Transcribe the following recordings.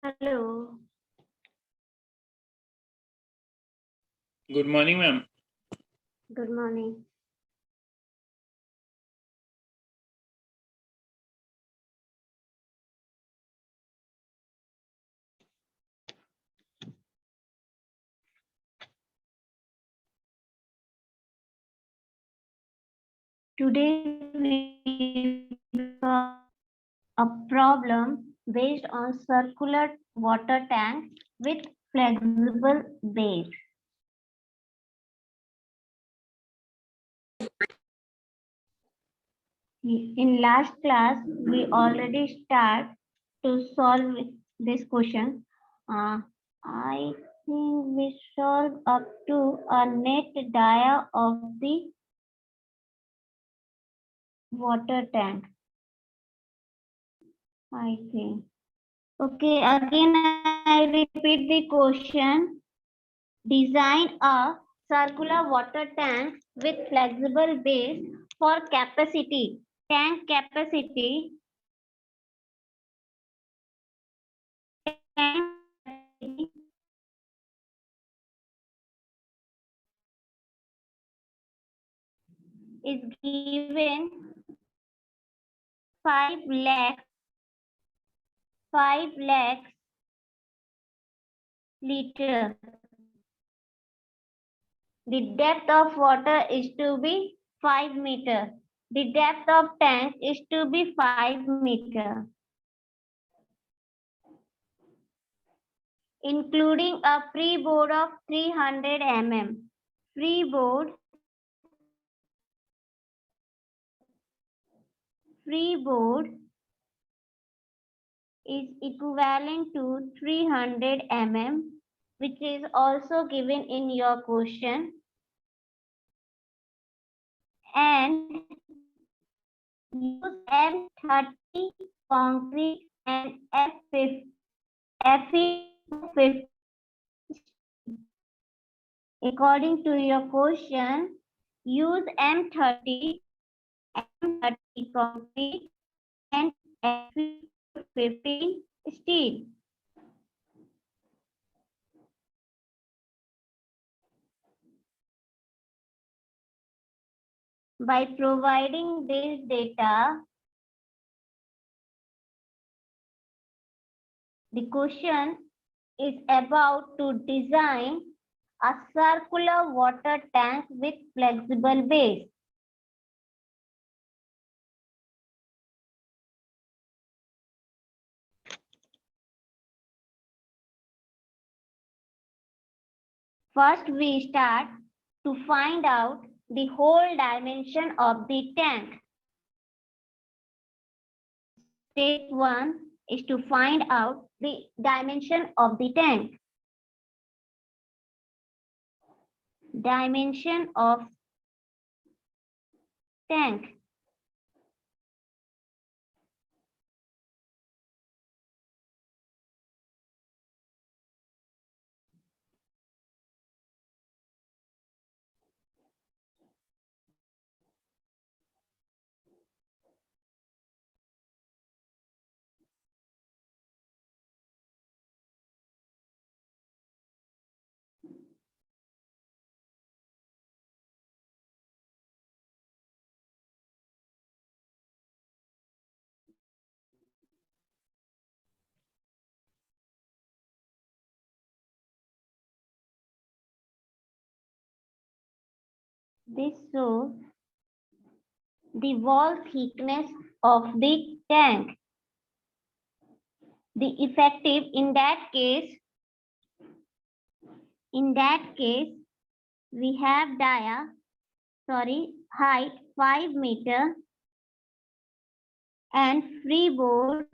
Hello. Good morning, ma'am. Good morning. Today we solve a problem based on circular water tank with flexible base. In last class, we already start to solve this question. I think we solved up to a net dia of the water tank. I think. Okay, again I repeat the question. Design a circular water tank with flexible base for capacity. Tank capacity. Tank capacity is given 5 lakh 5 lakh liter. The depth of water is to be 5 meter. The depth of tank is to be 5 meter. Including a freeboard of 300 mm. Freeboard is equivalent to 300 mm, which is also given in your question. And use M30 concrete and Fe50. According to your question, use M30 concrete and Fe15 steel. By providing this data, the question is about to design a circular water tank with flexible base. First, we start to find out the whole dimension of the tank. Step 1 is to find out the dimension of the tank. Dimension of tank. This shows the wall thickness of the tank. The effective in that case, we have height 5 meter and freeboard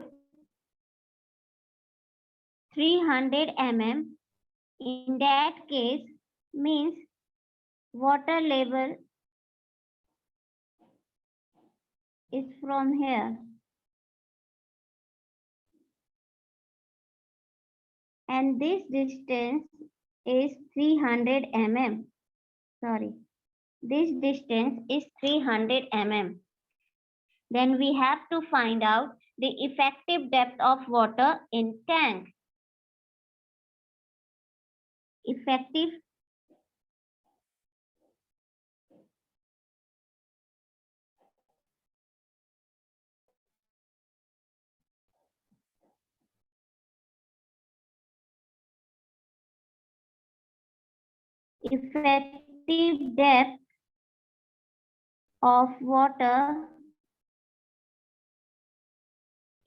300 mm. In that case means water level is from here and this distance is 300 mm. This distance is 300 mm. Then we have to find out the effective depth of water in tank. Effective depth of water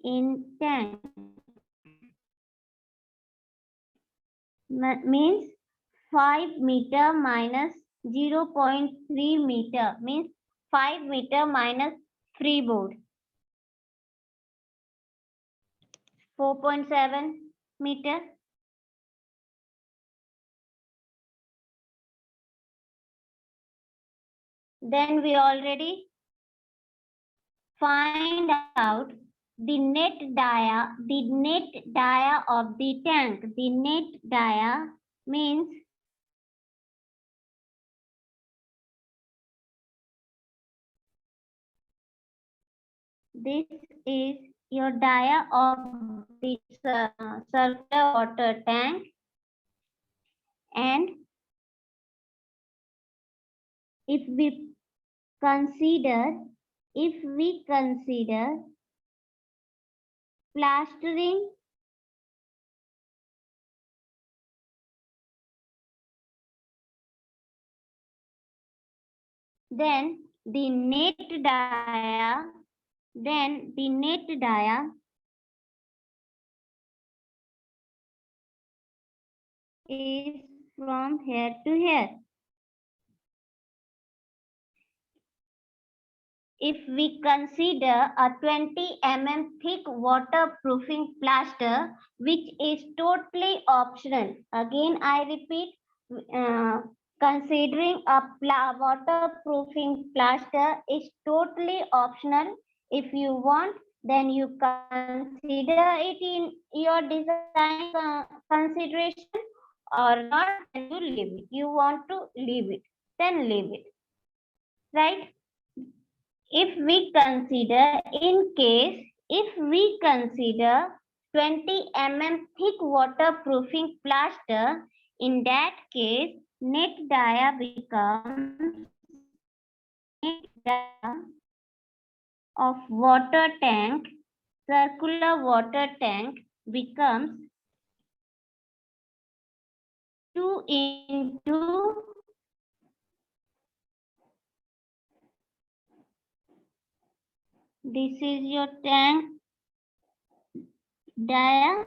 in tank means 5 meter minus 0.3 meter means 5 meter minus freeboard 4.7 meter. Then we already find out the net dia of the tank. The net dia means this is your dia of the circular water tank, and if we consider plastering then the net dia is from here to here. If we consider a 20 mm thick waterproofing plaster, which is totally optional. Again, I repeat, considering a waterproofing plaster is totally optional. If you want, then you consider it in your design consideration, or not, then you leave it. You want to leave it, then leave it. Right? If we consider 20 mm thick waterproofing plaster, in that case, net dia becomes of water tank, circular water tank becomes 2 into this is your tank dia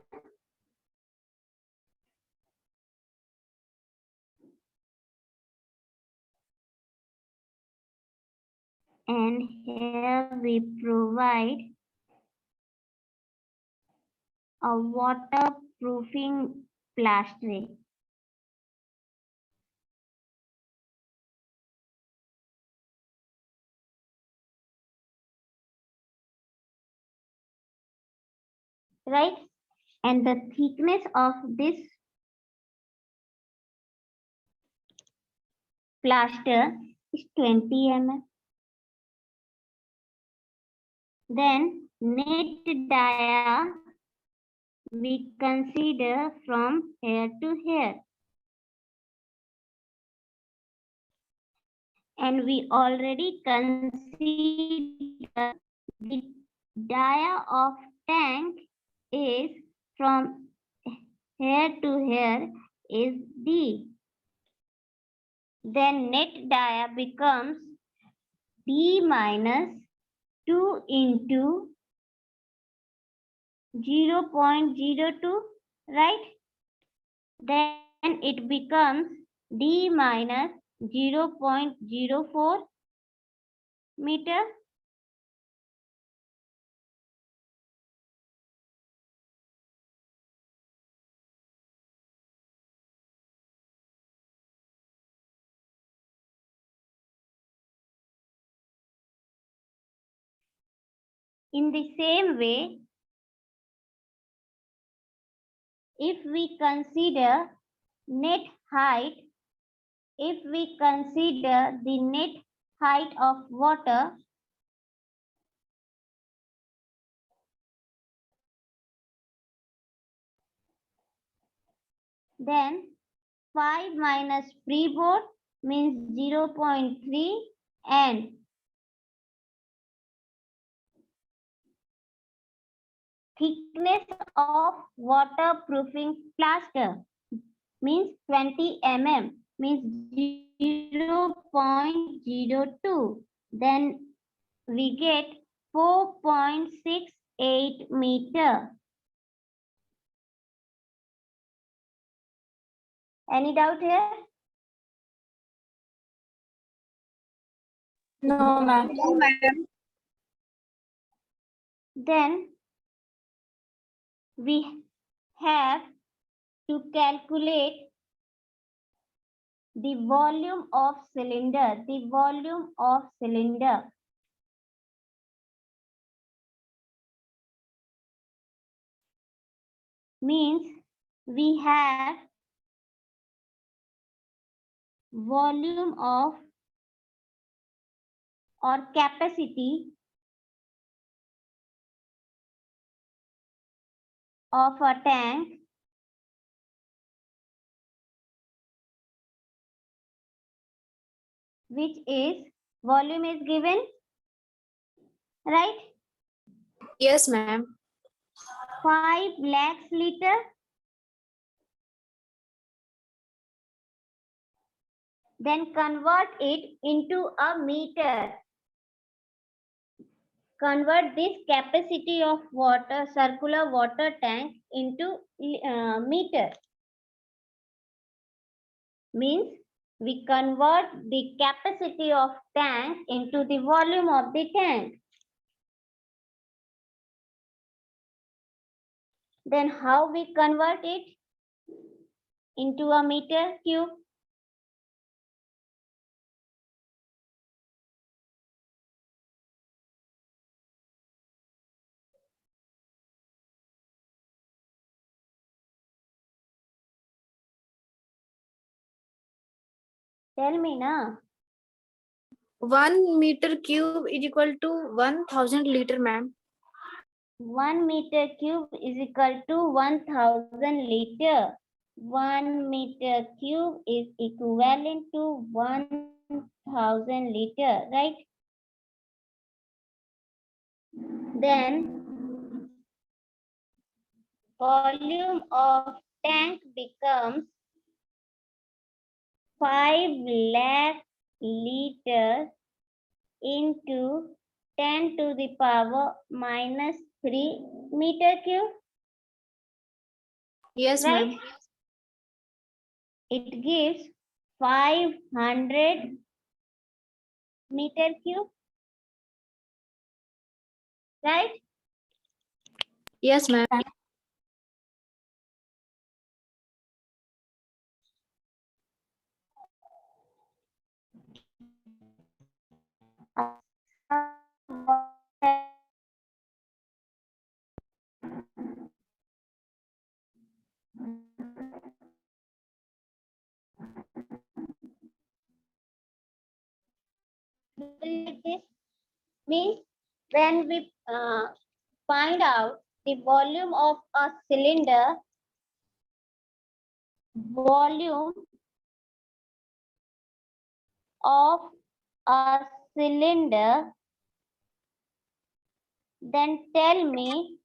and here we provide a waterproofing plastering. Right? And the thickness of this plaster is 20 mm. Then net dia we consider from here to here. And we already consider the dia of tank is from here to here is D. then net dia becomes D minus 2 into 0.02, right? Then it becomes D minus 0.04 meter. In the same way, if we consider net height, if we consider the net height of water, then 5 minus freeboard means 0.3 and thickness of waterproofing plaster means 20 mm means 0.02. Then we get 4.68 meter. Any doubt here? No, ma'am. No, madam. Then we have to calculate the volume of cylinder. The volume of cylinder. Means we have volume of or capacity of a tank which is volume is given, right? Yes, ma'am. 5 lakhs liter. Then convert it into a meter. Convert this capacity of water, circular water tank into meter. Means we convert the capacity of tank into the volume of the tank. Then how we convert it into a meter cube? Tell me now. 1 meter cube is equal to 1000 liter, ma'am. 1 meter cube is equal to 1000 liter. 1 meter cube is equivalent to 1000 liter, right? Then volume of tank becomes 5 lakh liters into 10 to the power minus 3 meter cube. Yes, Right? ma'am. It gives 500 meter cube. Right? Yes, ma'am. This means when we find out the volume of a cylinder, volume of a cylinder, then tell me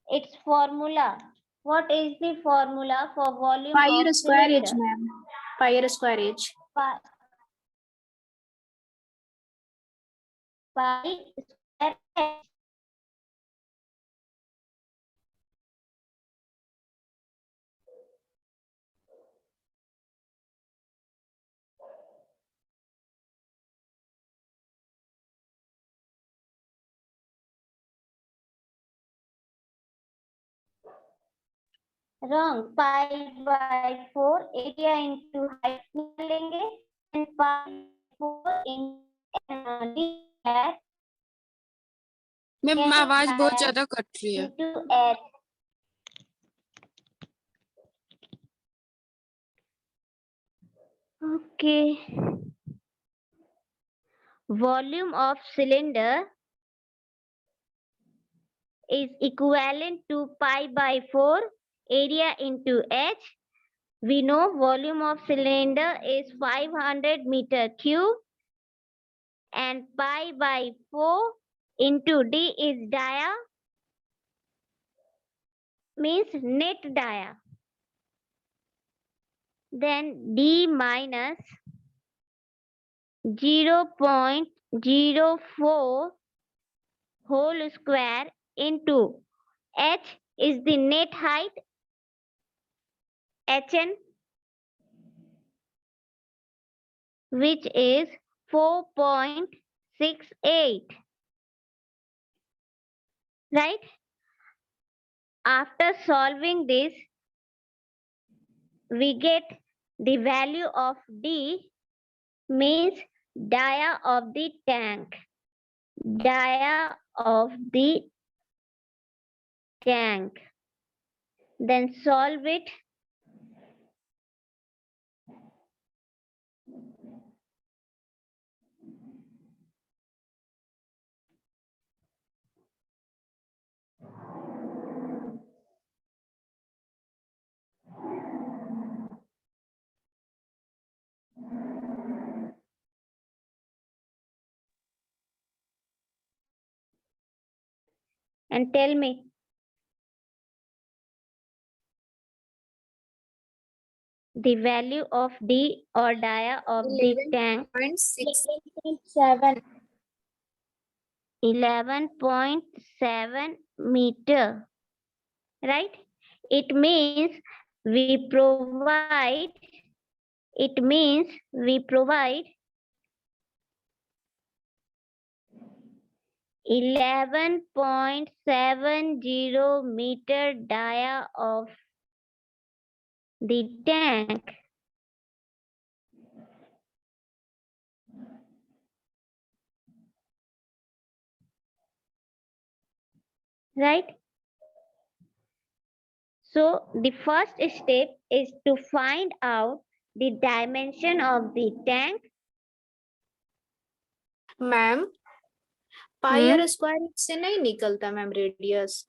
its formula. What is the formula for volume Pi of square h, cylinder? ma'am. Pi square h. pi square h. Wrong. Pi by 4 area into height लेंगे and pi 4 into d at ma'am आवाज बहुत ज्यादा cut रही है। into h. Okay. Volume of cylinder is equivalent to pi by 4 area into h. We know volume of cylinder is 500 meter cube and pi by 4 into d is dia, means net dia. Then d minus 0.04 whole square into h is the net height hn, which is 4.68, right? After solving this, we get the value of d, means dia of the tank. Dia of the tank. Then solve it. And tell me. The value of D or dia of the tank. 11.67. 11.7 meter, right? It means we provide 11.70 meter dia of the tank. Right? So the first step is to find out the dimension of the tank. Ma'am pi R square से नहीं निकलता ma'am radius.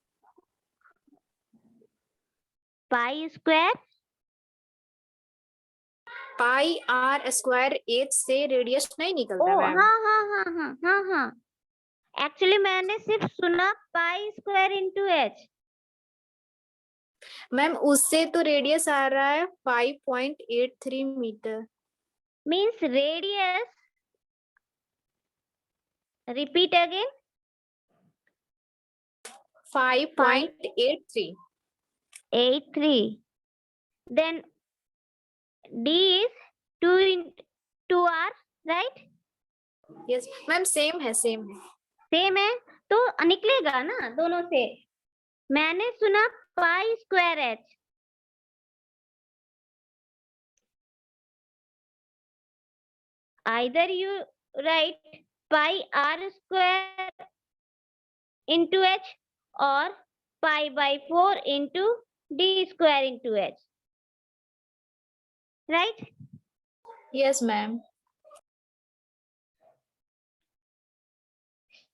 Pi square pi R square H से radius नहीं निकलता oh ma'am. हाँ actually मैंने सिर्फ सुना pi square into H. Ma'am उससे तो रेडियस आ रहा है 5.83 metre. Means radius, repeat again. 5.83 83, then D is 2 right? Yes ma'am same है सेम है तो निकलेगा ना दोनों से। मैंने सुना pi square H, either you write pi r square into h or pi by 4 into d square into h, right? Yes ma'am.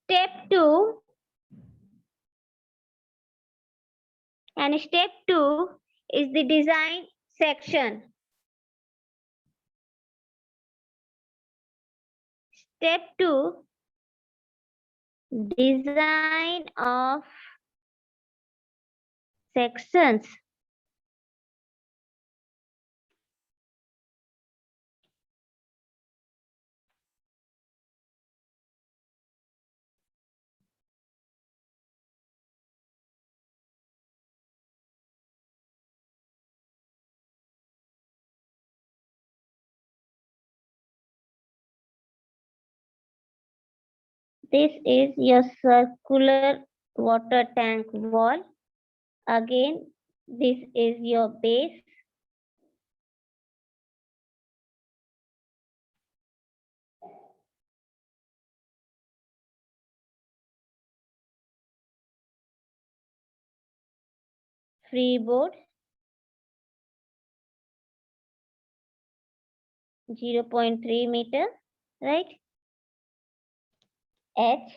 Step 2, and step 2 is the design section. Step 2, design of sections. this is your circular water tank wall. Again, this is your base. Freeboard 0.3 meter, right? H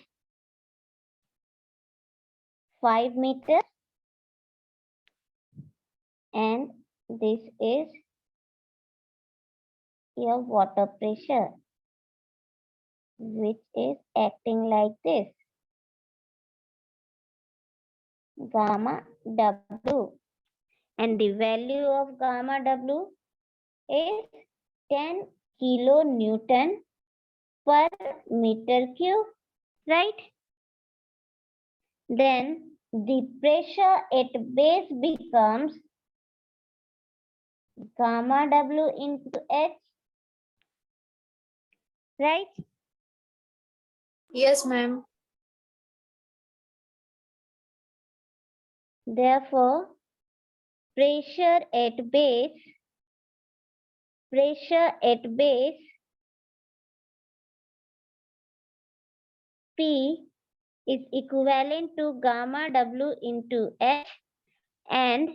5 meter, and this is your water pressure, which is acting like this. Gamma W, and the value of gamma W is 10 kilonewton per meter cube, right? Then the pressure at base becomes gamma W into H, right? Yes, ma'am. Therefore, pressure at base P is equivalent to gamma W into H, and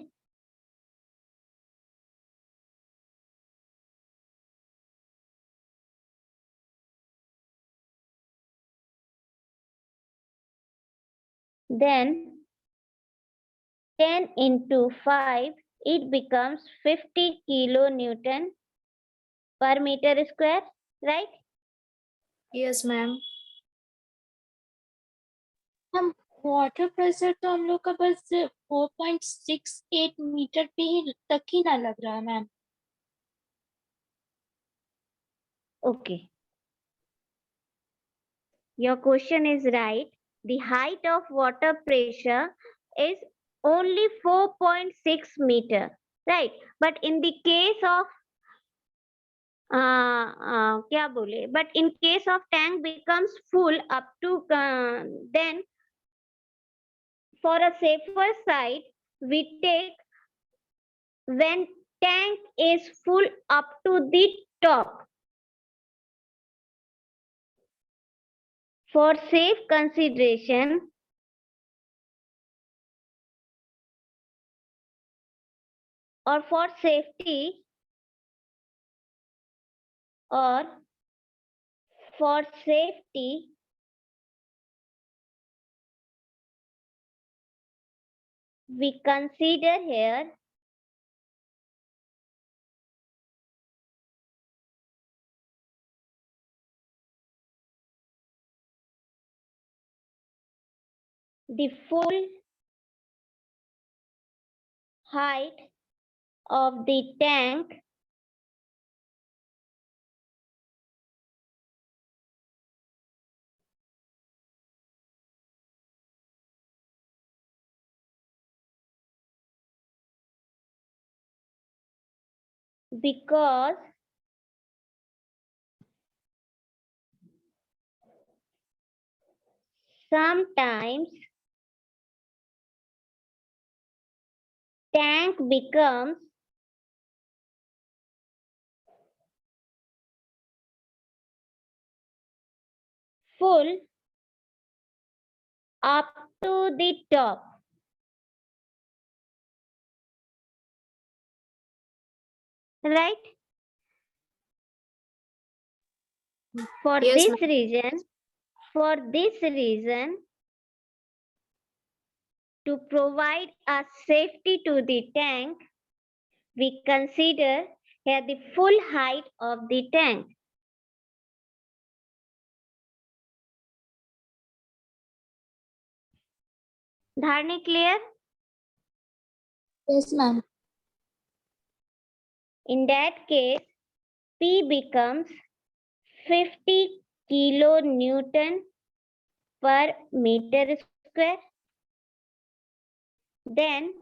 then 10 into 5, it becomes 50 kilonewton per meter square, right? Yes, ma'am. हम water pressure तो हम लोग का बस 4.68 metre पे ही तक ही ना लग रहा है ma'am. Okay. Your question is right. The height of water pressure is only 4.6 meter, right? But in the case of क्या बोले? But in case of tank becomes full up to then for a safer side, we take when tank is full up to the top. For safe consideration, or for safety, we consider here the full height of the tank because sometimes tank becomes full up to the top. Right? For Yes, this ma'am. reason, to provide a safety to the tank, we consider here the full height of the tank. Dharni, clear? Yes ma'am. In that case, P becomes 50 kilonewton per meter square. Then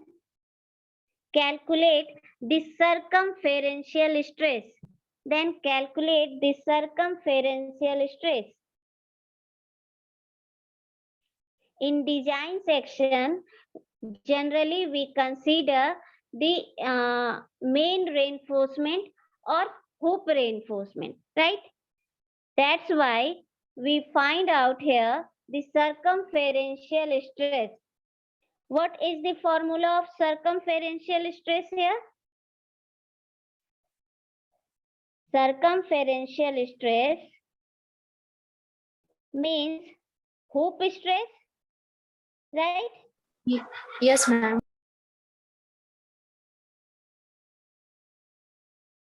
calculate the circumferential stress. in design section, generally we consider the main reinforcement or hoop reinforcement, right? That's why we find out here the circumferential stress. What is the formula of circumferential stress here? Circumferential stress means hoop stress, right? Yes, ma'am.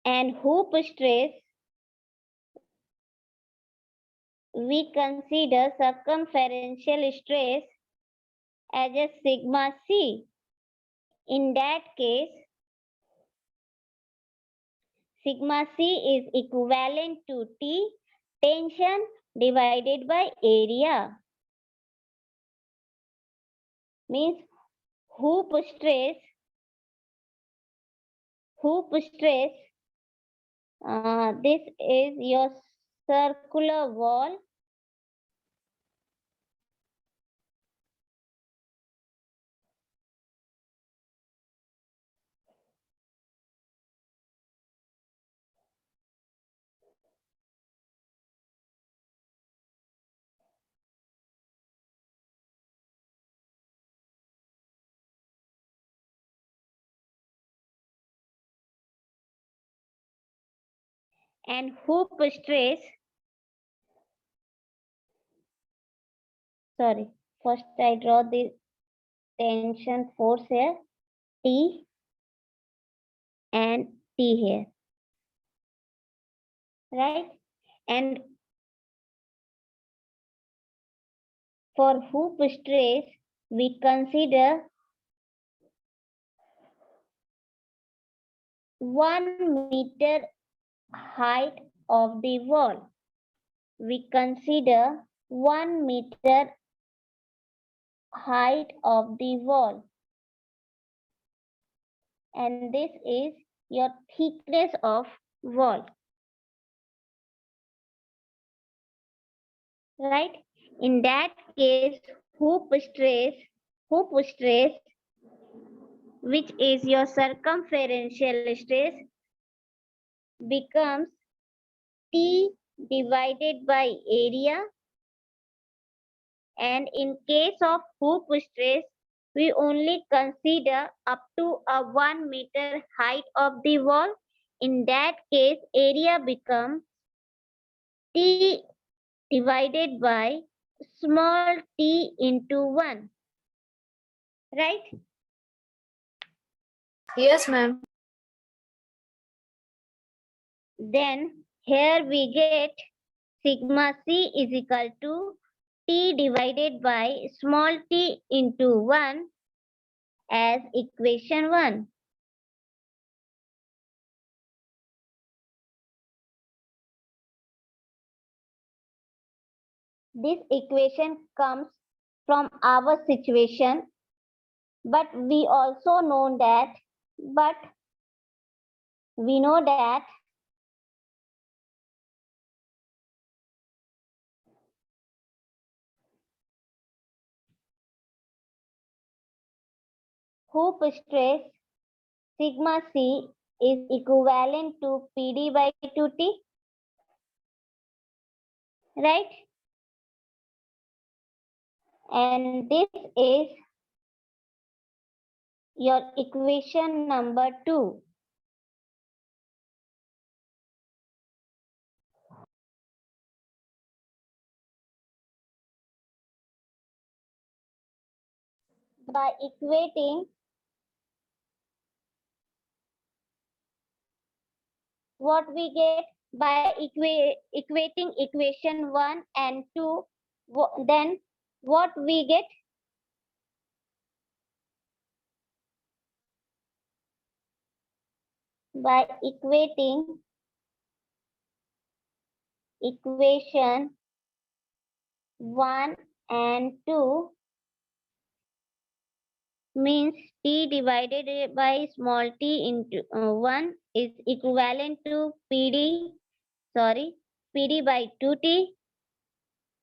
And hoop stress, we consider circumferential stress as a sigma c. In that case, sigma c is equivalent to T tension divided by area. Means hoop stress, this is your circular wall and hoop stress. Sorry, first I draw the tension force here, T and T here, right? And for hoop stress, we consider 1 meter height of the wall. We consider 1 meter height of the wall. And this is your thickness of wall. Right? In that case, hoop stress, which is your circumferential stress, becomes T divided by area. And in case of hoop stress, we only consider up to a 1 meter height of the wall. In that case, area becomes T divided by small t into 1. Right? Yes, ma'am. Then here we get sigma c is equal to T divided by small t into 1 as equation 1. This equation comes from our situation, but we also know that, hoop stress sigma c is equivalent to PD by 2T, right? And this is your equation number 2. By equating what we get, by equating equation 1 and 2, then what we get? By equating equation 1 and 2 means T divided by small t into 1 is equivalent to PD by 2T,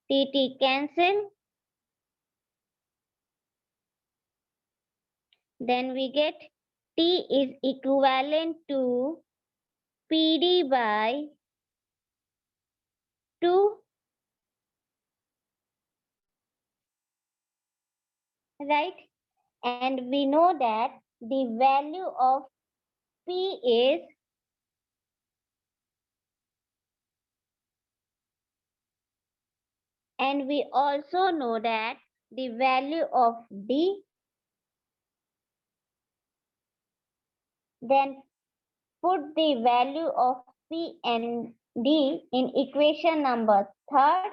TT cancel, then we get T is equivalent to PD by 2, right? And we know that the value of P is and we also know that the value of D, then put the value of P and D in equation number 3rd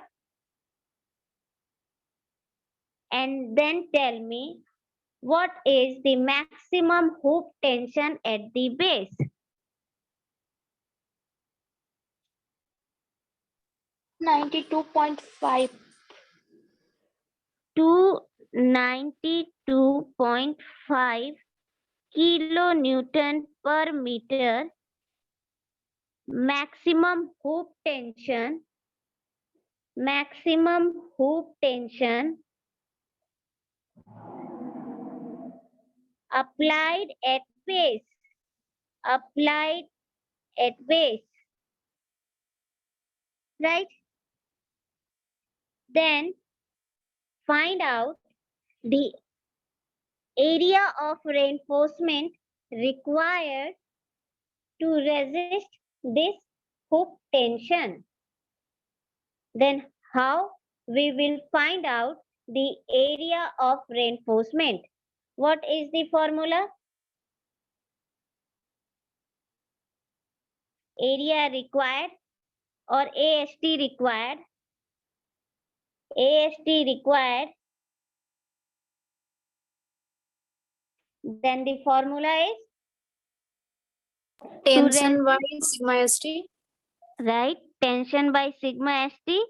and then tell me what is the maximum hoop tension at the base. $92.5. 292.5 kilonewton per meter maximum hoop tension applied at base right? Then find out the area of reinforcement required to resist this hoop tension. Then how we will find out the area of reinforcement? What is the formula? Area required or AST required? AST required. Then the formula is Tension by sigma st. right, tension by sigma st.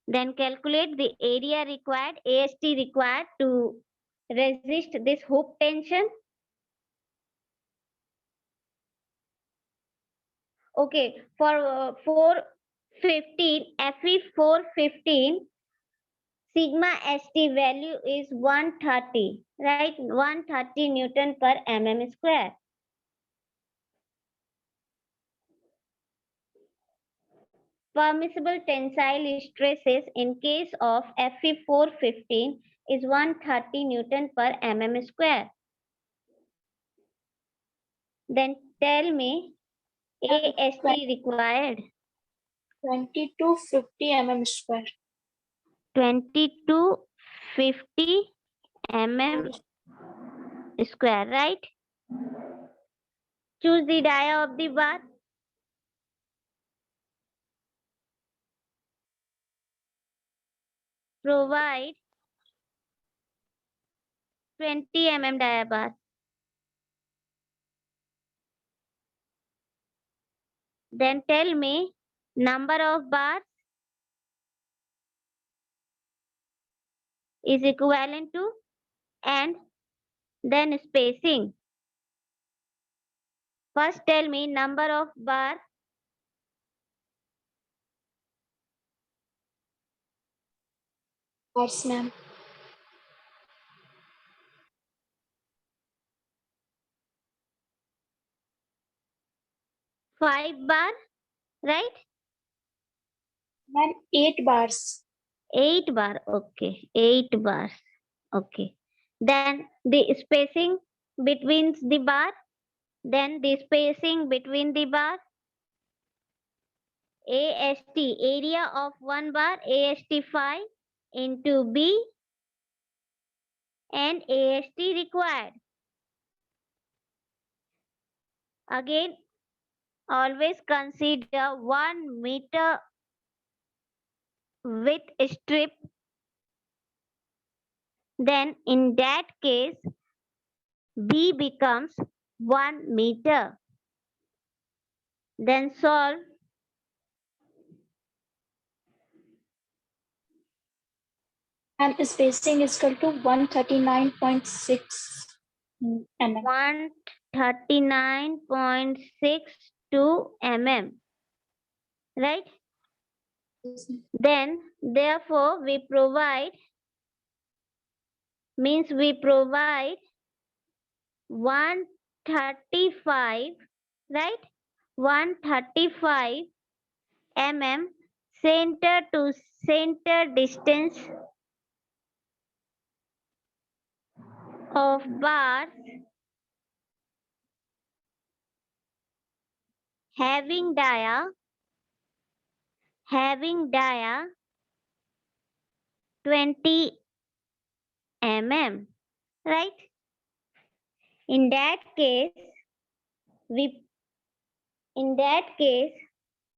Then calculate the area required, AST required to resist this hoop tension. Okay, for 415, Fe 415, sigma st value is 130, right? 130 Newton per mm square. Permissible tensile stresses in case of Fe 415 is 130 Newton per mm square. Then tell me AST required. 2250 mm square. 2250 mm square, right? Choose the dia of the bar. Provide 20 mm dia bar. Then tell me number of bars is equivalent to and then spacing. First tell me number of bar. Bars, ma'am. Five bar, right? Ma'am, 8 bars. 8 bar, okay. 8 bars, okay. Then the spacing between the bar. Then the spacing between the bar. AST, area of one bar, AST 5 into B and AST required. Again, always consider 1 meter width strip. Then in that case, B becomes 1 meter. Then solve. And spacing is equal to 139.6 mm. 139.62 mm. Right? Then, therefore, we provide means we provide 135, right? 135 mm center to center distance of bars having dia 20 mm, right? In that case,